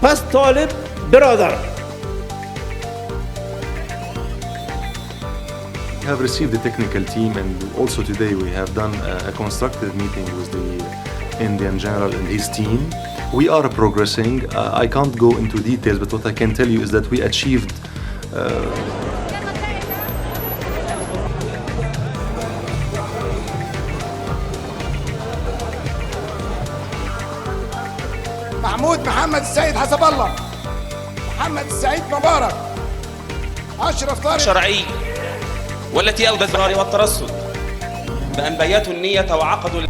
بس طالب برادر. We have received the technical team, and also today we have done a constructive meeting with the Indian general and his team. We are progressing. I can't go into details, but what I can tell you is that we achieved محمد السيد حسب الله، محمد السعيد مبارك، أشرف طارق شرعي، والتي أودت بالنار والترصد بأن بيتوا النية وعقدوا